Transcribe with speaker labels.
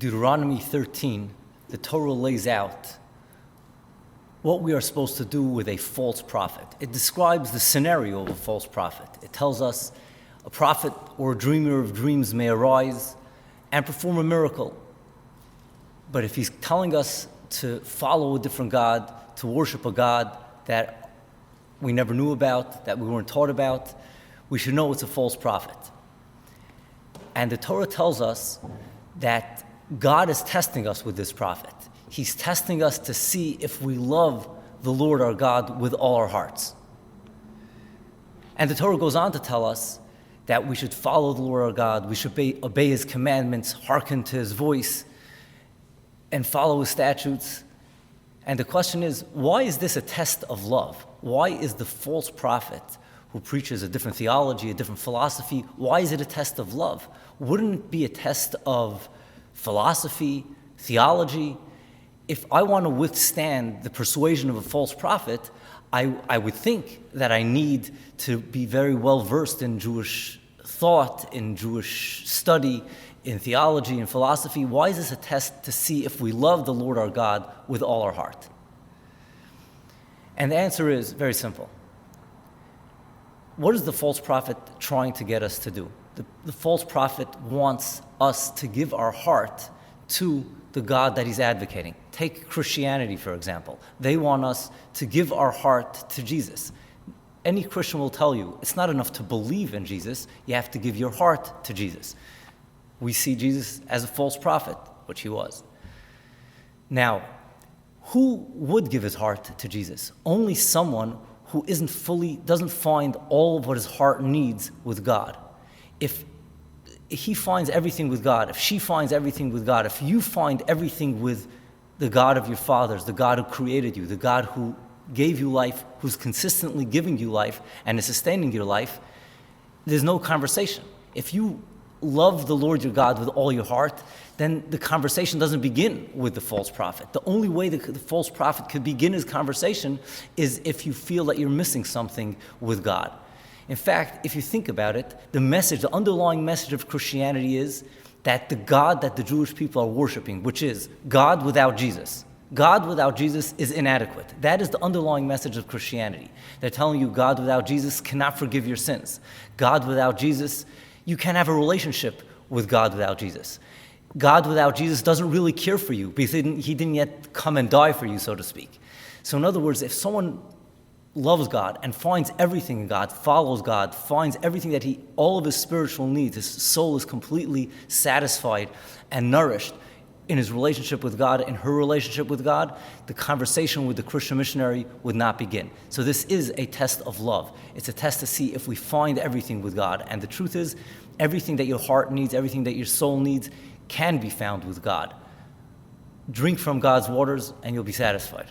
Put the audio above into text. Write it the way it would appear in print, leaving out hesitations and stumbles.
Speaker 1: Deuteronomy 13, the Torah lays out what we are supposed to do with a false prophet. It describes the scenario of a false prophet. It tells us a prophet or a dreamer of dreams may arise and perform a miracle. But if he's telling us to follow a different God, to worship a God that we never knew about, that we weren't taught about, we should know it's a false prophet. And the Torah tells us that God is testing us with this prophet. He's testing us to see if we love the Lord our God with all our hearts. And the Torah goes on to tell us that we should follow the Lord our God, we should obey his commandments, hearken to his voice, and follow his statutes. And the question is, why is this a test of love? Why is the false prophet who preaches a different theology, a different philosophy, why is it a test of love? Wouldn't it be a test of philosophy, theology? If I want to withstand the persuasion of a false prophet, I would think that I need to be very well versed in Jewish thought, in Jewish study, in theology and philosophy. Why is this a test to see if we love the Lord our God with all our heart? And the answer is very simple. What is the false prophet trying to get us to do? The false prophet wants us to give our heart to the God that he's advocating. Take Christianity, for example. They want us to give our heart to Jesus. Any Christian will tell you, it's not enough to believe in Jesus, you have to give your heart to Jesus. We see Jesus as a false prophet, which he was. Now, who would give his heart to Jesus? Only someone who doesn't find all of what his heart needs with God. If he finds everything with God, if she finds everything with God, if you find everything with the God of your fathers, the God who created you, the God who gave you life, who's consistently giving you life and is sustaining your life, there's no conversation. If you love the Lord your God with all your heart, then the conversation doesn't begin with the false prophet. The only way the false prophet could begin his conversation is if you feel that you're missing something with God. In fact, if you think about it, the underlying message of Christianity is that the God that the Jewish people are worshiping, which is God without Jesus. God without Jesus is inadequate. That is the underlying message of Christianity. They're telling you God without Jesus cannot forgive your sins. God without Jesus, you can't have a relationship with God without Jesus. God without Jesus doesn't really care for you because he didn't yet come and die for you, so to speak. So in other words, if someone loves God and finds everything in God, follows God, finds everything that all of his spiritual needs, his soul is completely satisfied and nourished in his relationship with God, in her relationship with God, the conversation with the Christian missionary would not begin. So this is a test of love. It's a test to see if we find everything with God. And the truth is, everything that your heart needs, everything that your soul needs, can be found with God. Drink from God's waters and you'll be satisfied.